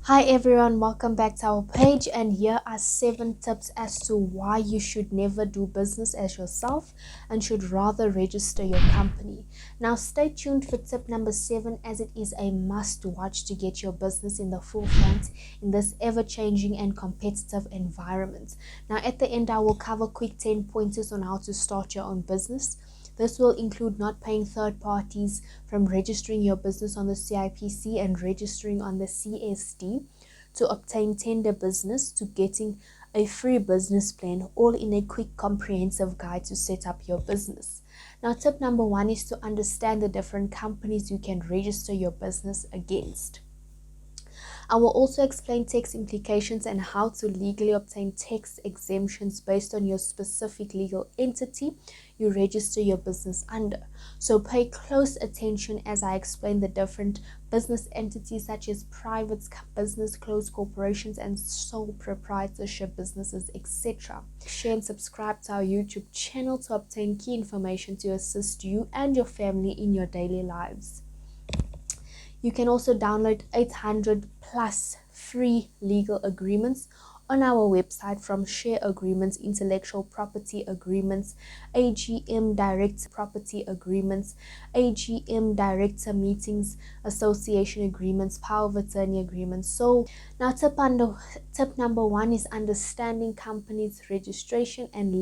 Hi everyone, welcome back to our page, and here are 7 tips as to why you should never do business as yourself and should rather register your company. Now stay tuned for tip number 7, as it is a must watch to get your business in the forefront in this ever-changing and competitive environment. Now at the end I will cover quick 10 pointers on how to start your own business. This will include not paying third parties, from registering your business on the CIPC and registering on the CSD, to obtain tender business, to getting a free business plan, all in a quick comprehensive guide to set up your business. Now tip number 1 is to understand the different companies you can register your business against. I will also explain tax implications and how to legally obtain tax exemptions based on your specific legal entity you register your business under. So pay close attention as I explain the different business entities such as private business, closed corporations, and sole proprietorship businesses, etc. Share and subscribe to our YouTube channel to obtain key information to assist you and your family in your daily lives. You can also download 800 plus free legal agreements on our website, from share agreements, intellectual property agreements, AGM direct property agreements, AGM director meetings, association agreements, power of attorney agreements. So now tip number 1 is understanding companies registration and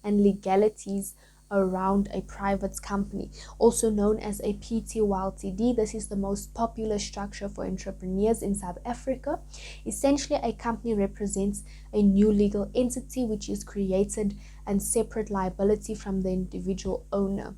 legalities around a private company, also known as a Pty Ltd. This is the most popular structure for entrepreneurs in South Africa. Essentially, a company represents a new legal entity which is created and separate liability from the individual owner.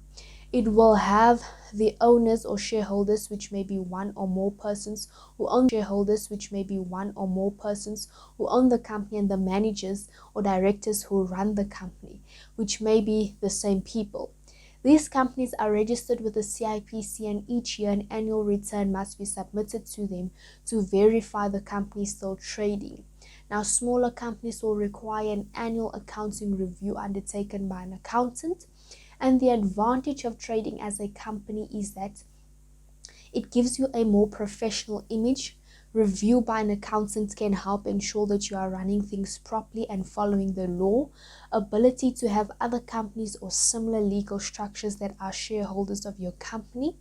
It will have the owners or shareholders, which may be one or more persons who own shareholders, which may be one or more persons who own the company, and the managers or directors who run the company, which may be the same people. These companies are registered with the CIPC, and each year an annual return must be submitted to them to verify the company is still trading. Now, smaller companies will require an annual accounting review undertaken by an accountant. And the advantage of trading as a company is that it gives you a more professional image. Review by an accountant can help ensure that you are running things properly and following the law. Ability to have other companies or similar legal structures that are shareholders of your company.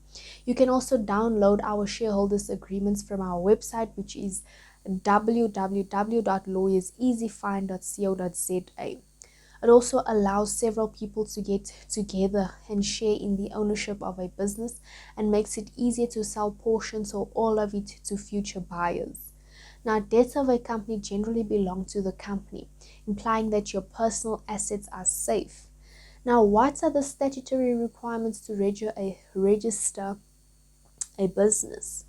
You can also download our shareholders agreements from our website, which is www.lawyerseasyfind.co.za. It also allows several people to get together and share in the ownership of a business, and makes it easier to sell portions or all of it to future buyers. Now, debts of a company generally belong to the company, implying that your personal assets are safe. Now, what are the statutory requirements to register a business?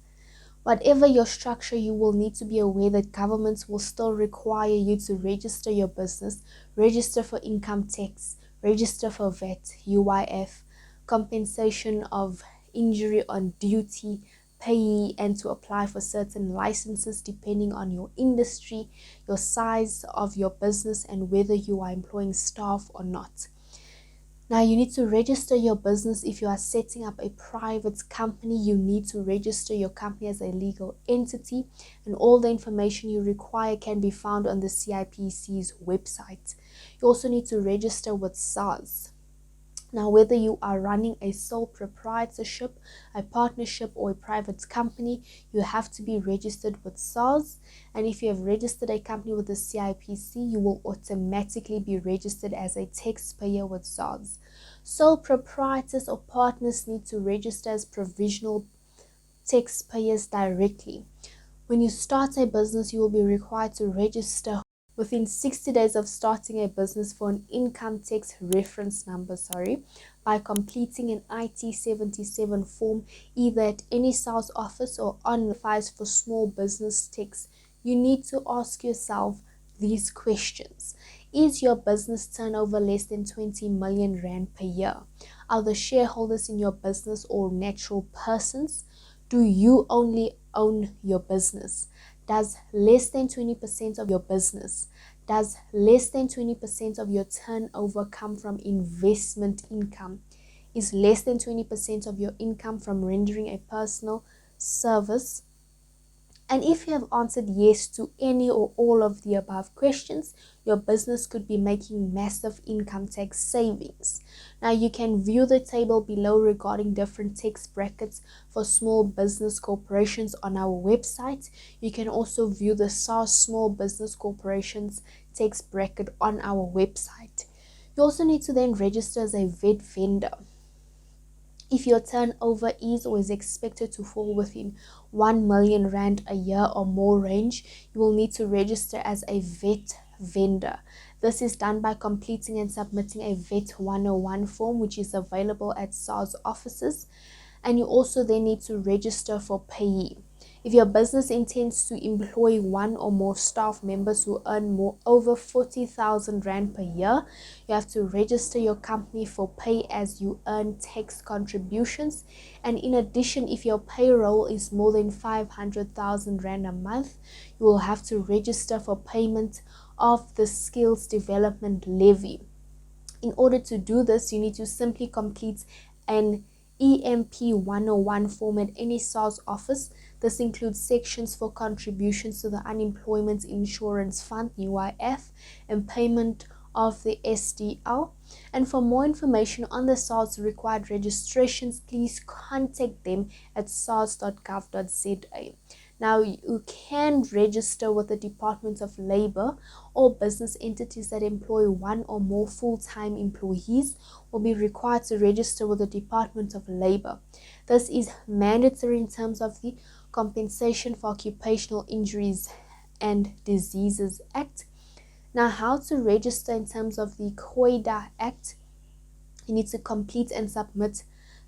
Whatever your structure, you will need to be aware that governments will still require you to register your business, register for income tax, register for VAT, UIF, compensation of injury on duty, payee, and to apply for certain licenses depending on your industry, your size of your business, and whether you are employing staff or not. Now, you need to register your business. If you are setting up a private company, you need to register your company as a legal entity, and all the information you require can be found on the CIPC's website. You also need to register with SARS. Now, whether you are running a sole proprietorship, a partnership, or a private company, you have to be registered with SARS. And if you have registered a company with the CIPC, you will automatically be registered as a taxpayer with SARS. Sole proprietors or partners need to register as provisional taxpayers directly. When you start a business, you will be required to register within 60 days of starting a business for an income tax reference number, by completing an IT-77 form, either at any sales office or on the files for small business tax. You need to ask yourself these questions. Is your business turnover less than 20 million rand per year? Are the shareholders in your business all natural persons? Do you only own your business? Does less than 20% of your business, does less than 20% of your turnover come from investment income? Is less than 20% of your income from rendering a personal service? And if you have answered yes to any or all of the above questions, your business could be making massive income tax savings. Now you can view the table below regarding different tax brackets for small business corporations on our website. You can also view the SARS Small Business Corporations tax bracket on our website. You also need to then register as a vet vendor. If your turnover is or is expected to fall within 1 million rand a year or more range, you will need to register as a vet vendor. This is done by completing and submitting a Vet 101 form, which is available at SARS offices. And you also then need to register for payee. If your business intends to employ one or more staff members who earn over 40,000 Rand per year, you have to register your company for pay as you earn tax contributions. And in addition, if your payroll is more than 500,000 Rand a month, you will have to register for payment of the skills development levy. In order to do this, you need to simply complete an EMP 101 form at any SARS office. This includes sections for contributions to the Unemployment Insurance Fund, UIF, and payment of the SDL. And for more information on the SARS required registrations, please contact them at sars.gov.za. Now, you can register with the Department of Labor. All business entities that employ one or more full-time employees will be required to register with the Department of Labor. This is mandatory in terms of the Compensation for Occupational Injuries and Diseases Act. Now, how to register in terms of the COIDA Act? You need to complete and submit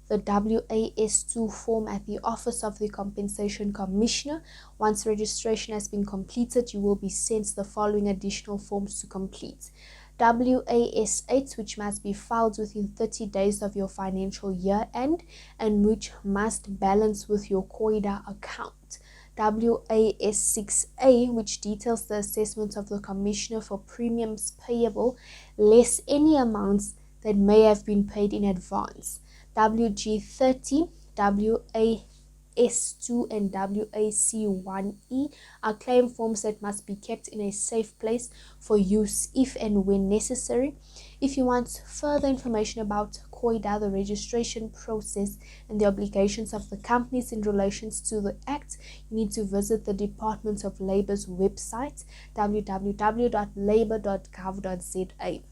the WAS2 form at the Office of the Compensation Commissioner. Once registration has been completed, you will be sent the following additional forms to complete. WAS8, which must be filed within 30 days of your financial year end and which must balance with your COIDA account. WAS6A, which details the assessment of the Commissioner for premiums payable, less any amounts that may have been paid in advance. WG30, WAS2, and WAC1E are claim forms that must be kept in a safe place for use if and when necessary. If you want further information about COIDA, the registration process, and the obligations of the companies in relation to the Act, you need to visit the Department of Labor's website, www.labor.gov.za.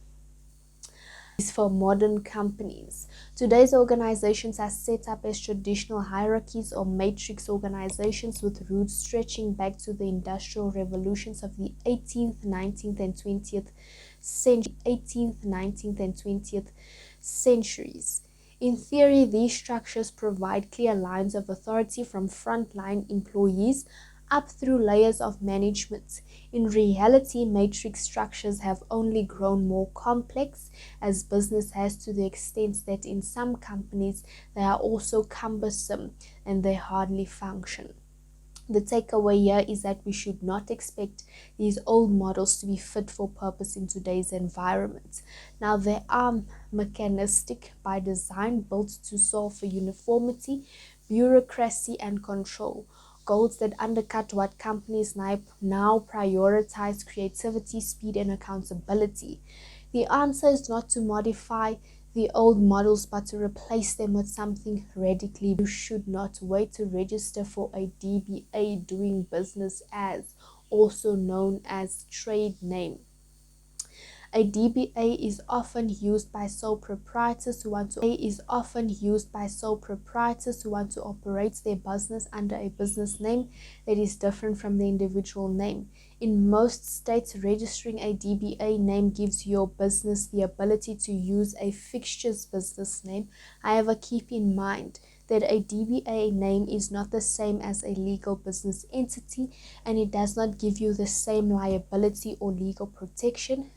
For modern companies. Today's organizations are set up as traditional hierarchies or matrix organizations with roots stretching back to the industrial revolutions of the 18th, 19th, and 20th centuries. In theory, these structures provide clear lines of authority from frontline employees up through layers of management. In reality, matrix structures have only grown more complex as business has, to the extent that in some companies they are also cumbersome and they hardly function. The takeaway here is that we should not expect these old models to be fit for purpose in today's environment. Now, they are mechanistic by design, built to solve for uniformity, bureaucracy, and control. Goals that undercut what companies now prioritize: creativity, speed, and accountability. The answer is not to modify the old models, but to replace them with something radically. You should not wait to register for a DBA, doing business as, also known as trade name. A DBA is often used by sole proprietors who want to operate their business under a business name that is different from the individual name. In most states, registering a DBA name gives your business the ability to use a fixture's business name. However, keep in mind that a DBA name is not the same as a legal business entity, and it does not give you the same liability or legal protection.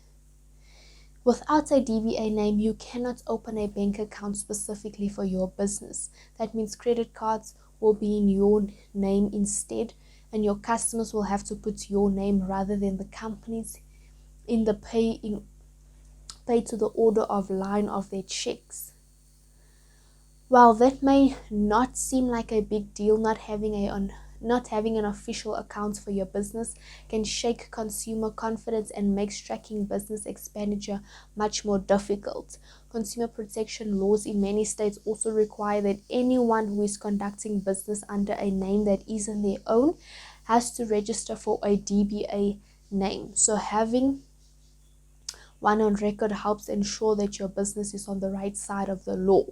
Without a DBA name, you cannot open a bank account specifically for your business. That means credit cards will be in your name instead, and your customers will have to put your name rather than the company's in the pay to the order of line of their checks. While that may not seem like a big deal, not having not having an official account for your business can shake consumer confidence and makes tracking business expenditure much more difficult. Consumer protection laws in many states also require that anyone who is conducting business under a name that isn't their own has to register for a DBA name. So having one on record helps ensure that your business is on the right side of the law.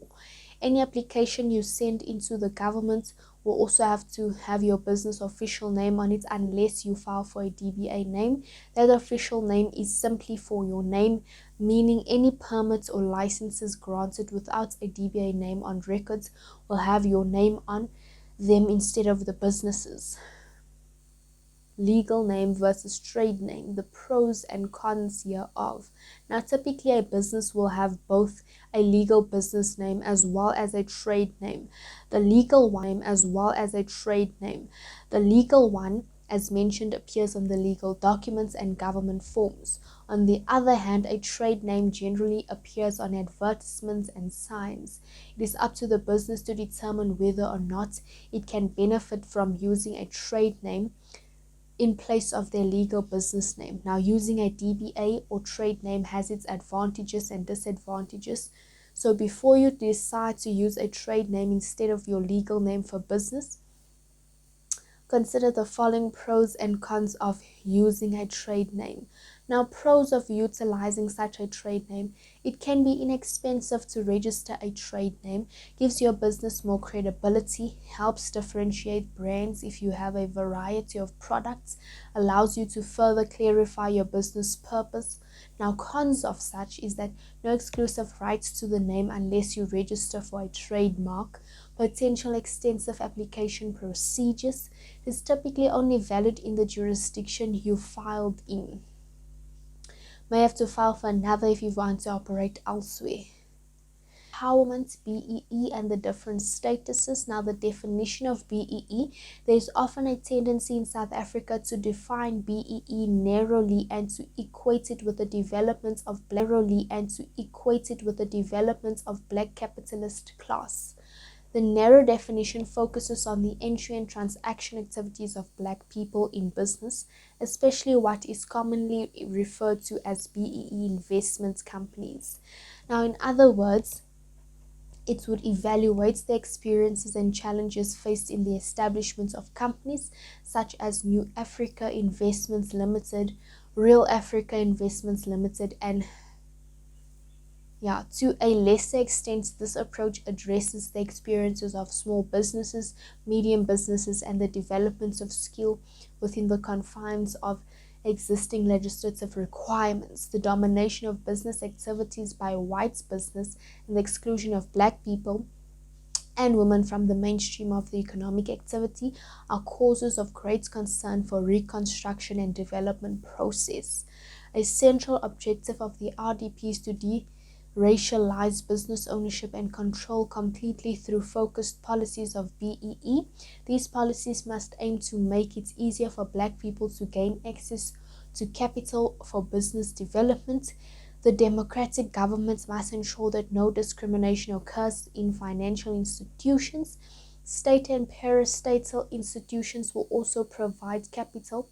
Any application you send into the government will also have to have your business official name on it unless you file for a DBA name. That official name is simply for your name, meaning any permits or licenses granted without a DBA name on records will have your name on them instead of the businesses. Legal name versus trade name, the pros and cons hereof. Now, typically a business will have both a legal business name as well as a trade name. The legal one as well as a trade name. The legal one, as mentioned, appears on the legal documents and government forms. On the other hand, a trade name generally appears on advertisements and signs. It is up to the business to determine whether or not it can benefit from using a trade name in place of their legal business name. Now, using a DBA or trade name has its advantages and disadvantages. So before you decide to use a trade name instead of your legal name for business, consider the following pros and cons of using a trade name. Now, pros of utilizing such a trade name: it can be inexpensive to register a trade name, gives your business more credibility, helps differentiate brands if you have a variety of products, allows you to further clarify your business purpose. Now, cons of such is that no exclusive rights to the name unless you register for a trademark, potential extensive application procedures. It is typically only valid in the jurisdiction you filed in. May have to file for another if you want to operate elsewhere. Empowerment, BEE, and the different statuses. Now, the definition of BEE: there's often a tendency in South Africa to define BEE narrowly and to equate it with the development of black capitalist class. The narrow definition focuses on the entry and transaction activities of black people in business, especially what is commonly referred to as BEE investment companies. Now, in other words, it would evaluate the experiences and challenges faced in the establishment of companies such as New Africa Investments Limited, Real Africa Investments Limited, and to a lesser extent, this approach addresses the experiences of small businesses, medium businesses, and the development of skill within the confines of existing legislative requirements. The domination of business activities by white business and the exclusion of black people and women from the mainstream of the economic activity are causes of great concern for reconstruction and development process. A central objective of the RDP is to racialized business ownership and control completely through focused policies of BEE. These policies must aim to make it easier for black people to gain access to capital for business development. The democratic government must ensure that no discrimination occurs in financial institutions. State and parastatal institutions will also provide capital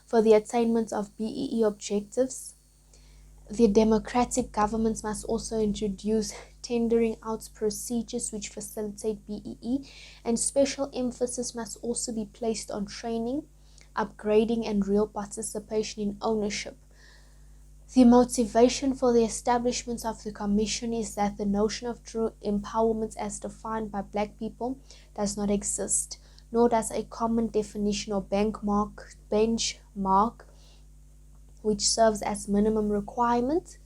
for the attainment of BEE objectives. The democratic governments must also introduce tendering out procedures which facilitate BEE, and special emphasis must also be placed on training, upgrading, and real participation in ownership. The motivation for the establishment of the commission is that the notion of true empowerment as defined by black people does not exist, nor does a common definition or benchmark which serves as minimum requirement.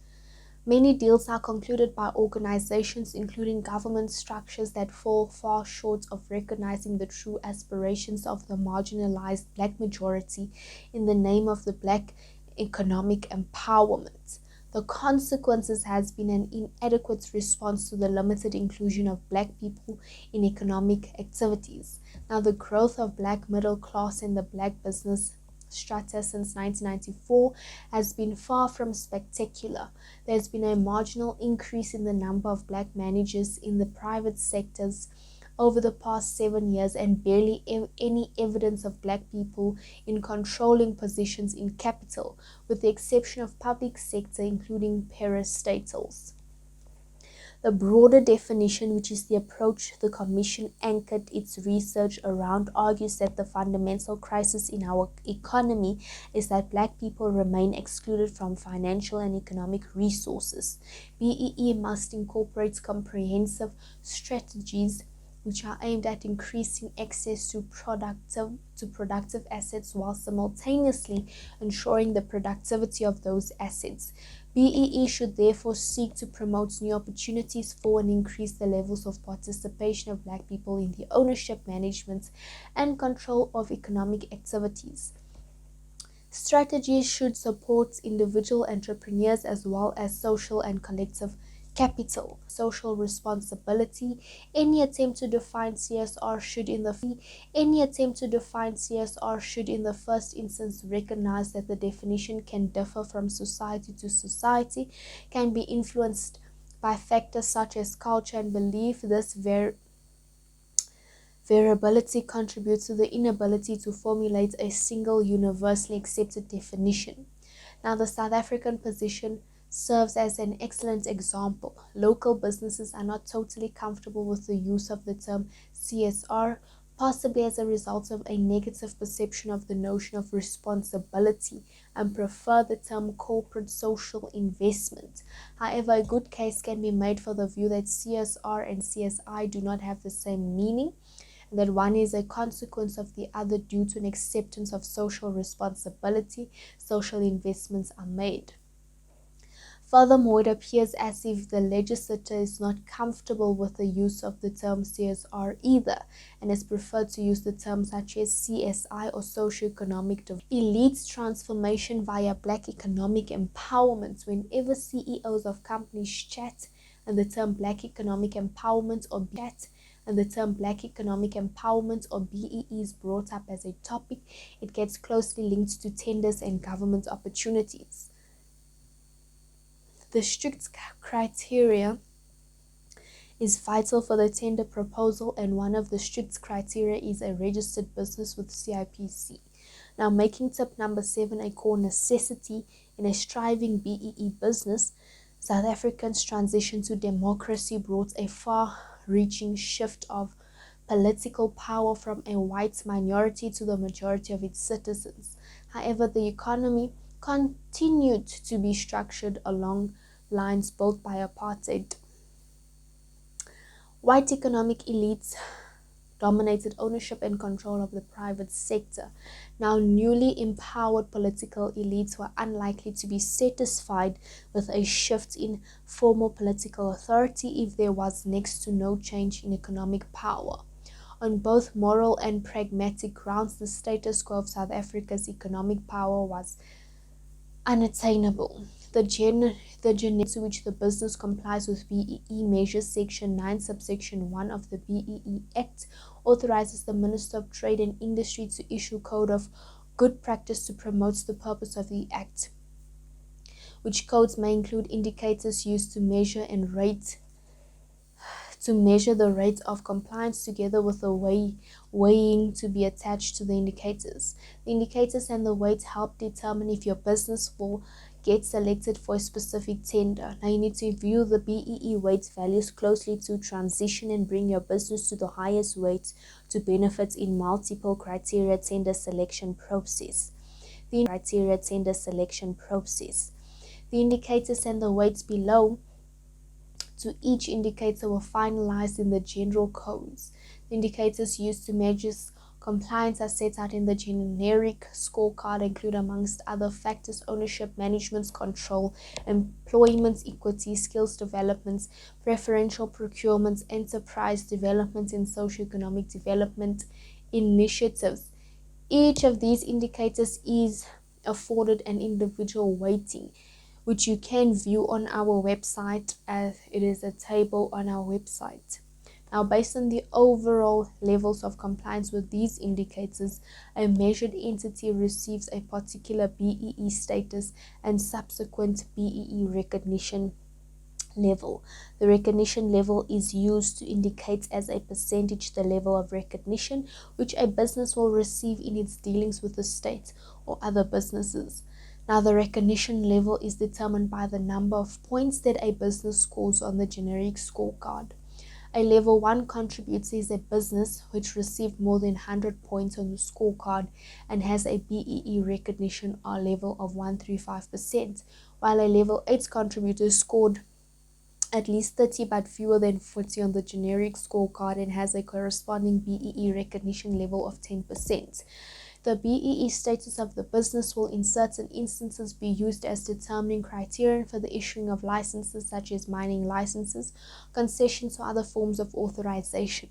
Many deals are concluded by organizations, including government structures, that fall far short of recognizing the true aspirations of the marginalized black majority in the name of the black economic empowerment. The consequences has been an inadequate response to the limited inclusion of black people in economic activities. Now, the growth of black middle class and the black business strata since 1994 has been far from spectacular. There's been a marginal increase in the number of black managers in the private sectors over the past 7 years and barely any evidence of black people in controlling positions in capital, with the exception of public sector, including parastatals. The broader definition, which is the approach the Commission anchored its research around, argues that the fundamental crisis in our economy is that black people remain excluded from financial and economic resources. BEE must incorporate comprehensive strategies which are aimed at increasing access to productive assets while simultaneously ensuring the productivity of those assets. BEE should therefore seek to promote new opportunities for and increase the levels of participation of black people in the ownership, management, and control of economic activities. Strategies should support individual entrepreneurs as well as social and collective capital. Social responsibility. Any attempt to define CSR should in the first instance recognize that the definition can differ from society to society, can be influenced by factors such as culture and belief. This variability contributes to the inability to formulate a single universally accepted definition. Now, the South African position serves as an excellent example. Local businesses are not totally comfortable with the use of the term CSR, possibly as a result of a negative perception of the notion of responsibility, and prefer the term corporate social investment. However, a good case can be made for the view that CSR and CSI do not have the same meaning, and that one is a consequence of the other due to an acceptance of social responsibility. Social investments are made. Furthermore, it appears as if the legislature is not comfortable with the use of the term CSR either, and has preferred to use the terms such as CSI or socioeconomic development. Elite transformation via black economic empowerment. Whenever CEOs of companies chat and the term black economic empowerment or BEE is brought up as a topic, it gets closely linked to tenders and government opportunities. The strict criteria is vital for the tender proposal, and one of the strict criteria is a registered business with CIPC. Now, making tip number 7 a core necessity in a striving BEE business, South Africa's transition to democracy brought a far-reaching shift of political power from a white minority to the majority of its citizens. However, the economy continued to be structured along lines built by apartheid. White economic elites dominated ownership and control of the private sector. Now, newly empowered political elites were unlikely to be satisfied with a shift in formal political authority if there was next to no change in economic power. On both moral and pragmatic grounds, the status quo of South Africa's economic power was unattainable. The generic to which the business complies with BEE measures Section 9, subsection 1 of the BEE Act authorizes the Minister of Trade and Industry to issue code of good practice to promote the purpose of the Act, which codes may include indicators used to measure the rate of compliance together with the weighing to be attached to the indicators. The indicators and the weights help determine if your business will get selected for a specific tender. Now, you need to view the BEE weight values closely to transition and bring your business to the highest weight to benefit in multiple criteria tender selection process. The indicators and the weights below to each indicator were finalized in the general codes. The indicators used to measure compliance are set out in the generic scorecard, include amongst other factors ownership, management, control, employment, equity, skills development, preferential procurement, enterprise development, and socioeconomic development initiatives. Each of these indicators is afforded an individual weighting, which you can view on our website, as it is a table on our website. Now, based on the overall levels of compliance with these indicators, a measured entity receives a particular BEE status and subsequent BEE recognition level. The recognition level is used to indicate as a percentage the level of recognition which a business will receive in its dealings with the state or other businesses. Now, the recognition level is determined by the number of points that a business scores on the generic scorecard. A level 1 contributor is a business which received more than 100 points on the scorecard and has a BEE recognition or level of 135%, while a level 8 contributor scored at least 30 but fewer than 40 on the generic scorecard and has a corresponding BEE recognition level of 10%. The BEE status of the business will in certain instances be used as determining criterion for the issuing of licenses such as mining licenses, concessions or other forms of authorization.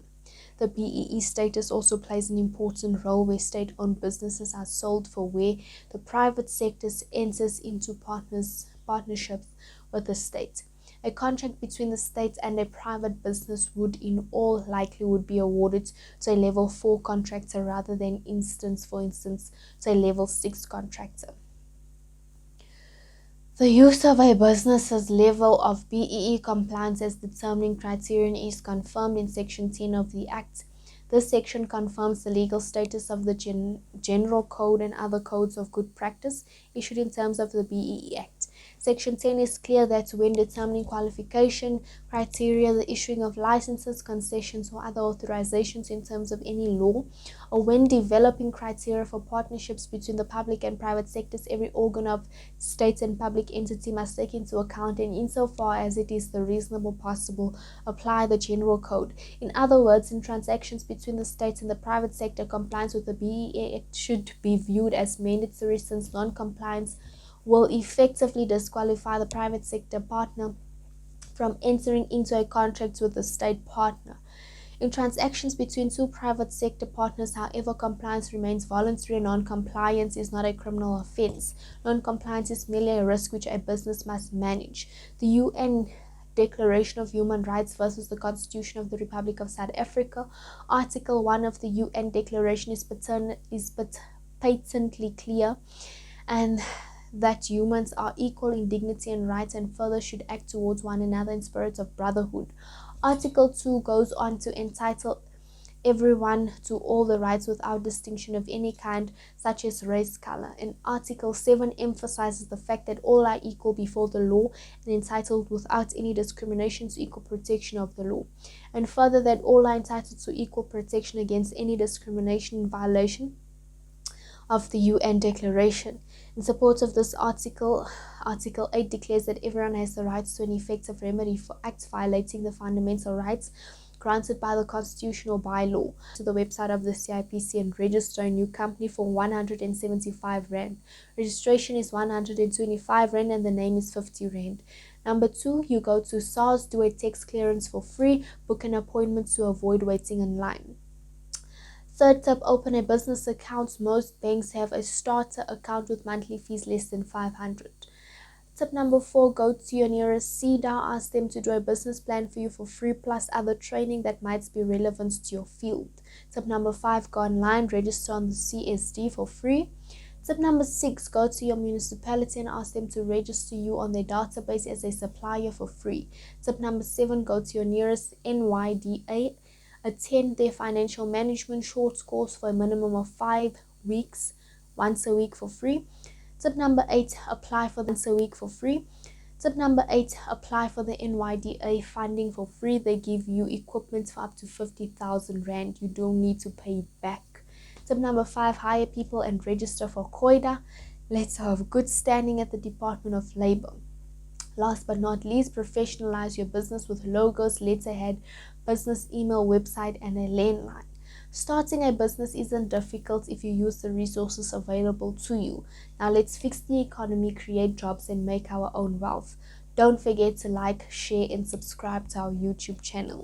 The BEE status also plays an important role where state-owned businesses are sold for where the private sector enters into partnerships with the state. A contract between the state and a private business would in all likelihood be awarded to a level 4 contractor rather than for instance, to a level 6 contractor. The use of a business's level of BEE compliance as determining criterion is confirmed in Section 10 of the Act. This section confirms the legal status of the General Code and other codes of good practice issued in terms of the BEE Act. Section 10 is clear that when determining qualification criteria, the issuing of licenses, concessions, or other authorizations in terms of any law, or when developing criteria for partnerships between the public and private sectors, every organ of state and public entity must take into account and insofar as it is the reasonable possible, apply the General Code. In other words, in transactions between the state and the private sector, compliance with the BEE Act should be viewed as mandatory since non-compliance will effectively disqualify the private sector partner from entering into a contract with the state partner. In transactions between two private sector partners, however, compliance remains voluntary and non-compliance is not a criminal offense. Non-compliance is merely a risk which a business must manage. The UN Declaration of Human Rights versus the Constitution of the Republic of South Africa, Article 1 of the UN Declaration is patently clear and that humans are equal in dignity and rights and further should act towards one another in spirit of brotherhood. Article 2 goes on to entitle everyone to all the rights without distinction of any kind, such as race, color. And Article 7 emphasizes the fact that all are equal before the law and entitled without any discrimination to equal protection of the law. And further, that all are entitled to equal protection against any discrimination in violation of the UN Declaration. In support of this article, Article 8 declares that everyone has the right to an effective remedy for acts violating the fundamental rights granted by the Constitution or by law. To the website of the CIPC and register a new company for 175 Rand. Registration is 125 Rand and the name is 50 Rand. Number 2, you go to SARS, do a tax clearance for free, book an appointment to avoid waiting in line. Third tip, open a business account. Most banks have a starter account with monthly fees less than 500. Tip number 4, go to your nearest Seda, ask them to do a business plan for you for free plus other training that might be relevant to your field. Tip number 5, go online, register on the CSD for free. Tip number 6, go to your municipality and ask them to register you on their database as a supplier for free. Tip number 7, go to your nearest NYDA. Attend their financial management short course for a minimum of 5 weeks, once a week for free. Tip number 8, apply for once a week for free. Tip number 8, apply for the NYDA funding for free. They give you equipment for up to 50,000 Rand. You don't need to pay back. Tip number 5, hire people and register for COIDA. Let's have good standing at the Department of Labor. Last but not least, professionalize your business with logos, letterhead, business email, website, and a landline. Starting a business isn't difficult if you use the resources available to you. Now let's fix the economy, create jobs, and make our own wealth. Don't forget to like, share, and subscribe to our YouTube channel.